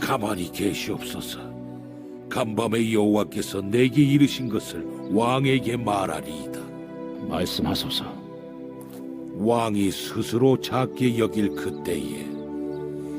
가만히 계시옵소서. 간밤에 여호와께서 내게 이르신 것을 왕에게 말하리이다. 말씀하소서. 왕이 스스로 작게 여길 그때에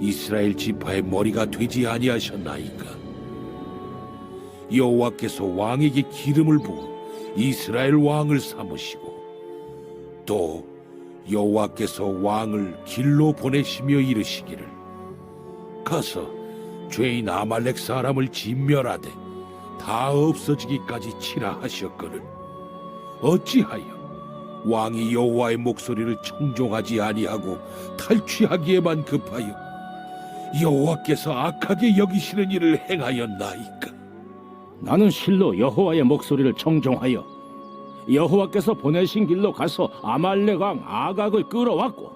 이스라엘 지파의 머리가 되지 아니하셨나이까? 여호와께서 왕에게 기름을 부어 이스라엘 왕을 삼으시고 또 여호와께서 왕을 길로 보내시며 이르시기를 가서 죄인 아말렉 사람을 진멸하되 다 없어지기까지 치라 하셨거늘 어찌하여 왕이 여호와의 목소리를 청종하지 아니하고 탈취하기에만 급하여 여호와께서 악하게 여기시는 일을 행하였나이까? 나는 실로 여호와의 목소리를 청종하여 여호와께서 보내신 길로 가서 아말렉 왕 아각을 끌어왔고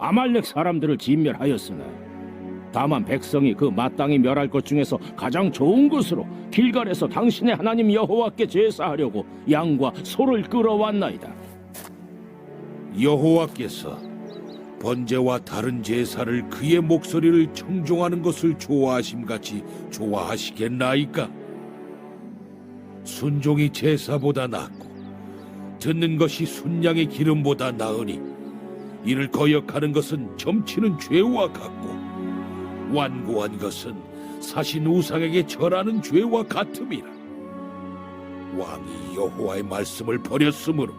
아말렉 사람들을 진멸하였으나 다만 백성이 그 마땅히 멸할 것 중에서 가장 좋은 것으로 길갈에서 당신의 하나님 여호와께 제사하려고 양과 소를 끌어왔나이다. 여호와께서 번제와 다른 제사를 그의 목소리를 청종하는 것을 좋아하심같이 좋아하시겠나이까? 순종이 제사보다 낫고 듣는 것이 순양의 기름보다 나으니 이를 거역하는 것은 점치는 죄와 같고 완고한 것은 사신 우상에게 절하는 죄와 같음이라. 왕이 여호와의 말씀을 버렸으므로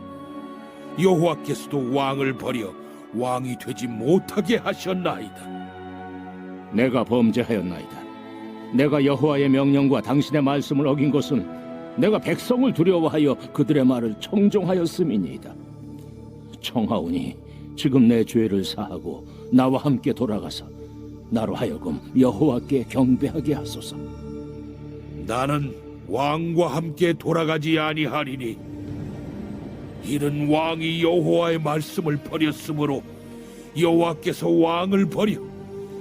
여호와께서도 왕을 버려 왕이 되지 못하게 하셨나이다. 내가 범죄하였나이다. 내가 여호와의 명령과 당신의 말씀을 어긴 것은 내가 백성을 두려워하여 그들의 말을 청종하였음이니이다. 청하오니 지금 내 죄를 사하고 나와 함께 돌아가서 나로 하여금 여호와께 경배하게 하소서. 나는 왕과 함께 돌아가지 아니하리니 이는 왕이 여호와의 말씀을 버렸으므로 여호와께서 왕을 버려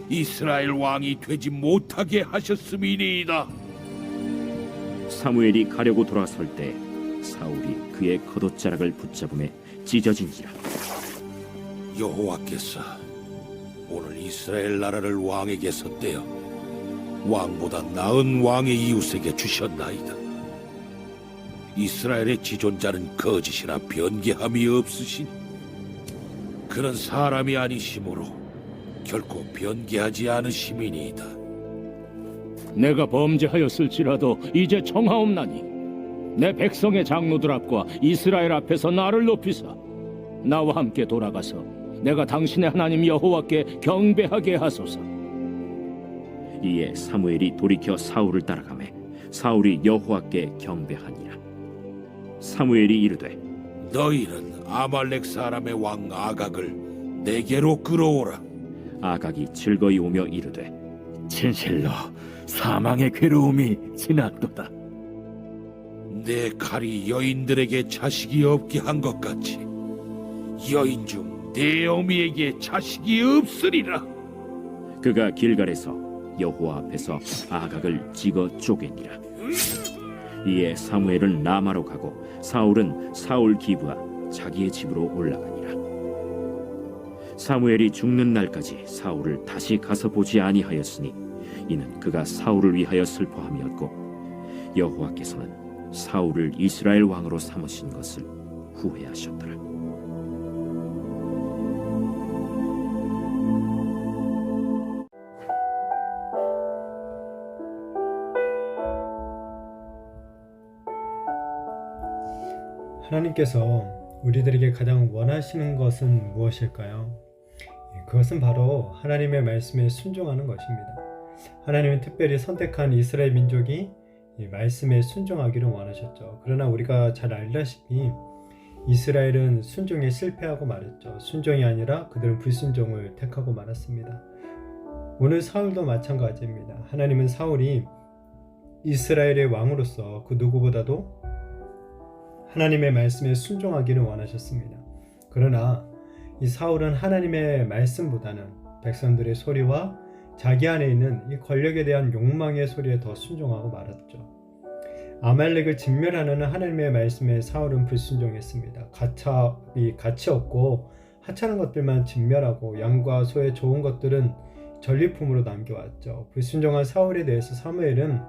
이스라엘 왕이 되지 못하게 하셨음이니이다. 사무엘이 가려고 돌아설 때 사울이 그의 겉옷자락을 붙잡음에 찢어진지라. 여호와께서 오늘 이스라엘 나라를 왕에게 섰대어 왕보다 나은 왕의 이웃에게 주셨나이다. 이스라엘의 지존자는 거짓이나 변개함이 없으시니 그는 사람이 아니시므로 결코 변개하지 않으심이니이다. 내가 범죄하였을지라도 이제 청하옵나니 내 백성의 장로들 앞과 이스라엘 앞에서 나를 높이사 나와 함께 돌아가서 내가 당신의 하나님 여호와께 경배하게 하소서. 이에 사무엘이 돌이켜 사울을 따라가매 사울이 여호와께 경배하니라. 사무엘이 이르되 너희는 아말렉 사람의 왕 아각을 내게로 끌어오라. 아각이 즐거이 오며 이르되 진실로 사망의 괴로움이 지났도다. 내 칼이 여인들에게 자식이 없게 한 것 같이 여인 중 내 어미에게 자식이 없으리라. 그가 길갈에서 여호와 앞에서 아각을 찍어 쪼개니라. 이에 사무엘은 라마로 가고 사울은 사울 기브와 자기의 집으로 올라가니라. 사무엘이 죽는 날까지 사울을 다시 가서 보지 아니하였으니 이는 그가 사울을 위하여 슬퍼함이었고 여호와께서는 사울을 이스라엘 왕으로 삼으신 것을 후회하셨더라. 하나님께서 우리들에게 가장 원하시는 것은 무엇일까요? 그것은 바로 하나님의 말씀에 순종하는 것입니다. 하나님은 특별히 선택한 이스라엘 민족이 이 말씀에 순종하기를 원하셨죠. 그러나 우리가 잘 알다시피 이스라엘은 순종에 실패하고 말았죠. 순종이 아니라 그들은 불순종을 택하고 말았습니다. 오늘 사울도 마찬가지입니다. 하나님은 사울이 이스라엘의 왕으로서 그 누구보다도 하나님의 말씀에 순종하기를 원하셨습니다. 그러나 이 사울은 하나님의 말씀보다는 백성들의 소리와 자기 안에 있는 이 권력에 대한 욕망의 소리에 더 순종하고 말았죠. 아말렉을 진멸하는 하나님의 말씀에 사울은 불순종했습니다. 가치 없고 하찮은 것들만 진멸하고 양과 소의 좋은 것들은 전리품으로 남겨왔죠. 불순종한 사울에 대해서 사무엘은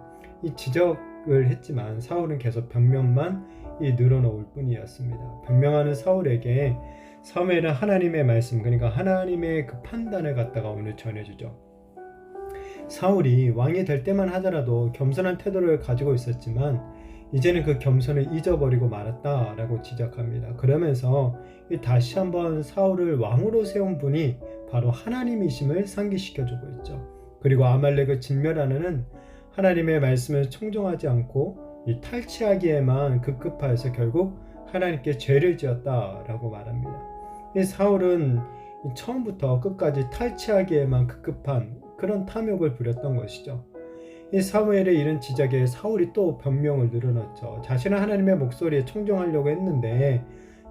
이 지적을 했지만 사울은 계속 변명만 늘어놓을 뿐이었습니다. 변명하는 사울에게 사무엘은 하나님의 말씀, 그러니까 하나님의 그 판단을 갖다가 오늘 전해주죠. 사울이 왕이 될 때만 하더라도 겸손한 태도를 가지고 있었지만 이제는 그 겸손을 잊어버리고 말았다라고 지적합니다. 그러면서 다시 한번 사울을 왕으로 세운 분이 바로 하나님이심을 상기시켜주고 있죠. 그리고 아말렉을 진멸하는 하나님의 말씀을 청종하지 않고 탈취하기에만 급급하여서 결국 하나님께 죄를 지었다라고 말합니다. 이 사울은 처음부터 끝까지 탈취하기에만 급급한 그런 탐욕을 부렸던 것이죠. 이 사무엘의 이런 지적에 사울이 또 변명을 늘어놓죠. 자신은 하나님의 목소리에 청종하려고 했는데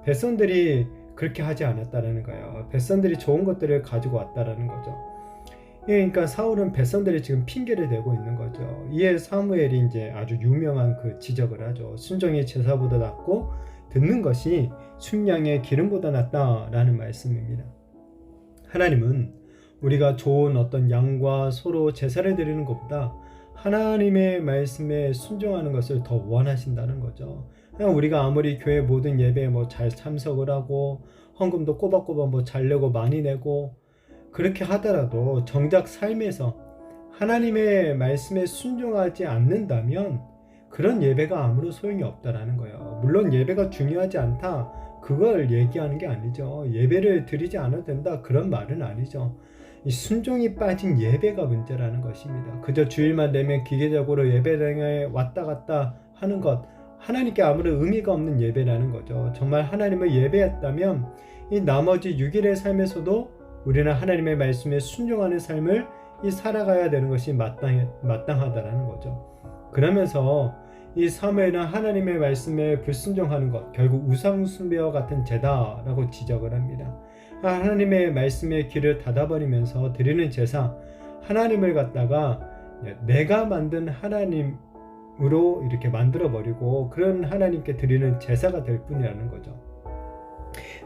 백성들이 그렇게 하지 않았다는 거예요. 백성들이 좋은 것들을 가지고 왔다는 거죠. 그러니까 사울은 백성들이 지금 핑계를 대고 있는 거죠. 이에 사무엘이 이제 아주 유명한 그 지적을 하죠. 순종이 제사보다 낫고 듣는 것이 순양의 기름보다 낫다라는 말씀입니다. 하나님은 우리가 좋은 어떤 양과 소로 제사를 드리는 것보다 하나님의 말씀에 순종하는 것을 더 원하신다는 거죠. 그냥 우리가 아무리 교회 모든 예배에 잘 참석을 하고 헌금도 꼬박꼬박 잘 내고 많이 내고 그렇게 하더라도 정작 삶에서 하나님의 말씀에 순종하지 않는다면 그런 예배가 아무런 소용이 없다라는 거예요. 물론 예배가 중요하지 않다 그걸 얘기하는 게 아니죠. 예배를 드리지 않아도 된다 그런 말은 아니죠. 이 순종이 빠진 예배가 문제라는 것입니다. 그저 주일만 되면 기계적으로 예배당에 왔다 갔다 하는 것 하나님께 아무런 의미가 없는 예배라는 거죠. 정말 하나님을 예배했다면 이 나머지 6일의 삶에서도 우리는 하나님의 말씀에 순종하는 삶을 살아가야 되는 것이 마땅하다라는 거죠. 그러면서 이 사무엘은 하나님의 말씀에 불순종하는 것 결국 우상 숭배와 같은 죄다라고 지적을 합니다. 하나님의 말씀에 길을 닫아버리면서 드리는 제사 하나님을 갖다가 내가 만든 하나님으로 이렇게 만들어버리고 그런 하나님께 드리는 제사가 될 뿐이라는 거죠.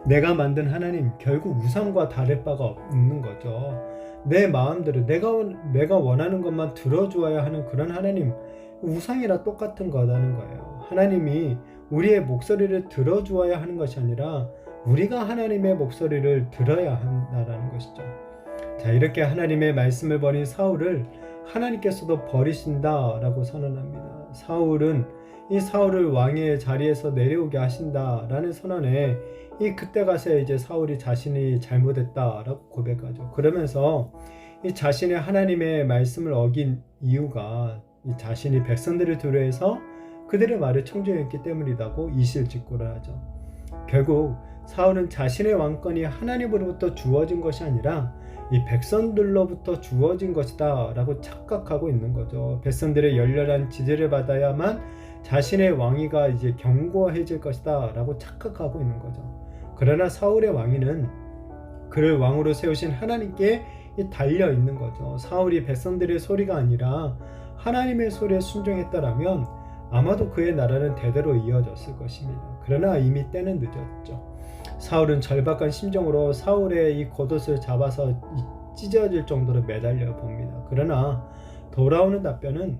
내가 만든 하나님 결국 우상과 다를 바가 없는 거죠. 내 마음대로 내가 원하는 것만 들어주어야 하는 그런 하나님 우상이랑 똑같은 거라는 거예요. 하나님이 우리의 목소리를 들어주어야 하는 것이 아니라 우리가 하나님의 목소리를 들어야 한다는 것이죠. 자, 이렇게 하나님의 말씀을 버린 사울을 하나님께서도 버리신다라고 선언합니다. 사울을 왕의 자리에서 내려오게 하신다라는 선언에 그때 가서 이제 사울이 자신이 잘못했다라고 고백하죠. 그러면서 이 자신의 하나님의 말씀을 어긴 이유가 이 자신이 백성들을 두려워해서 그들의 말을 청종했기 때문이라고 이실직고를 하죠. 결국 사울은 자신의 왕권이 하나님으로부터 주어진 것이 아니라 이 백성들로부터 주어진 것이다 라고 착각하고 있는 거죠. 백성들의 열렬한 지지를 받아야만 자신의 왕위가 이제 견고해질 것이다 라고 착각하고 있는 거죠. 그러나 사울의 왕위는 그를 왕으로 세우신 하나님께 달려 있는 거죠. 사울이 백성들의 소리가 아니라 하나님의 소리에 순종했다라면 아마도 그의 나라는 대대로 이어졌을 것입니다. 그러나 이미 때는 늦었죠. 사울은 절박한 심정으로 사울의 이 겉옷을 잡아서 찢어질 정도로 매달려 봅니다. 그러나 돌아오는 답변은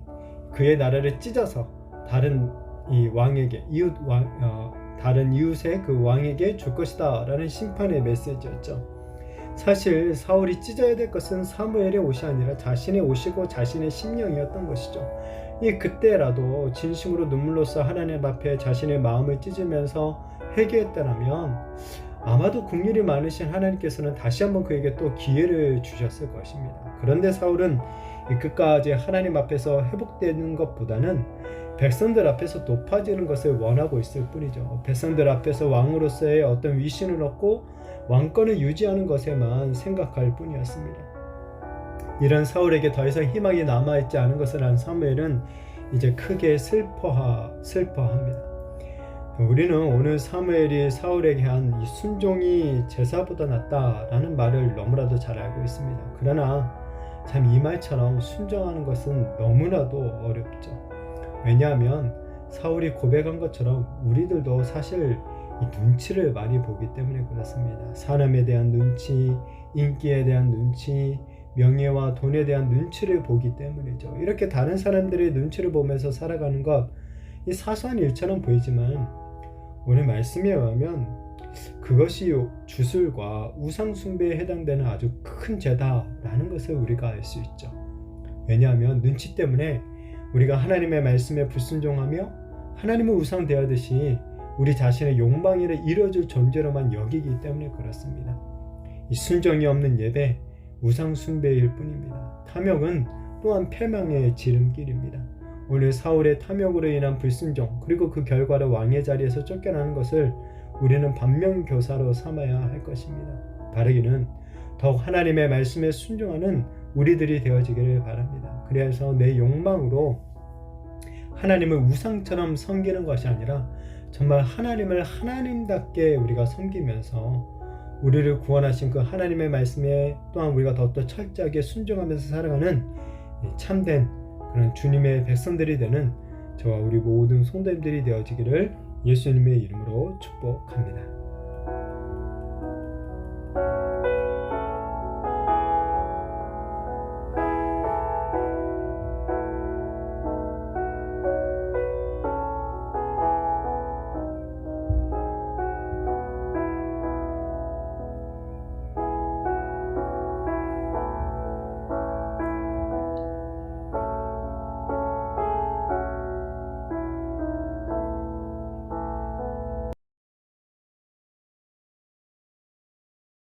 그의 나라를 찢어서 다른 이웃의 그 왕에게 줄 것이다 라는 심판의 메시지였죠. 사실 사울이 찢어야 될 것은 사무엘의 옷이 아니라 자신의 옷이고 자신의 심령이었던 것이죠. 그때라도 진심으로 눈물로써 하나님 앞에 자신의 마음을 찢으면서 회개했다면 아마도 긍휼이 많으신 하나님께서는 다시 한번 그에게 또 기회를 주셨을 것입니다. 그런데 사울은 끝까지 하나님 앞에서 회복되는 것보다는 백성들 앞에서 높아지는 것을 원하고 있을 뿐이죠. 백성들 앞에서 왕으로서의 어떤 위신을 얻고 왕권을 유지하는 것에만 생각할 뿐이었습니다. 이런 사울에게 더 이상 희망이 남아있지 않은 것을 안 사무엘은 이제 크게 슬퍼합니다. 우리는 오늘 사무엘이 사울에게 한 이 순종이 제사보다 낫다라는 말을 너무나도 잘 알고 있습니다. 그러나 참 이 말처럼 순종하는 것은 너무나도 어렵죠. 왜냐하면 사울이 고백한 것처럼 우리들도 사실 이 눈치를 많이 보기 때문에 그렇습니다. 사람에 대한 눈치, 인기에 대한 눈치, 명예와 돈에 대한 눈치를 보기 때문이죠. 이렇게 다른 사람들의 눈치를 보면서 살아가는 것, 이 사소한 일처럼 보이지만 오늘 말씀에 의하면 그것이 주술과 우상 숭배에 해당되는 아주 큰 죄다라는 것을 우리가 알 수 있죠. 왜냐하면 눈치 때문에 우리가 하나님의 말씀에 불순종하며 하나님의 우상 대하듯이 우리 자신의 욕망을 이뤄줄 존재로만 여기기 때문에 그렇습니다. 이 순종이 없는 예배, 우상 숭배일 뿐입니다. 탐욕은 또한 패망의 지름길입니다. 오늘 사울의 탐욕으로 인한 불순종, 그리고 그 결과로 왕의 자리에서 쫓겨나는 것을 우리는 반면교사로 삼아야 할 것입니다. 바르기는 더욱 하나님의 말씀에 순종하는 우리들이 되어지기를 바랍니다. 그래서 내 욕망으로 하나님을 우상처럼 섬기는 것이 아니라 정말 하나님을 하나님답게 우리가 섬기면서 우리를 구원하신 그 하나님의 말씀에 또한 우리가 더욱더 철저하게 순종하면서 살아가는 참된 그런 주님의 백성들이 되는 저와 우리 모든 성도님들이 되어지기를 예수님의 이름으로 축복합니다.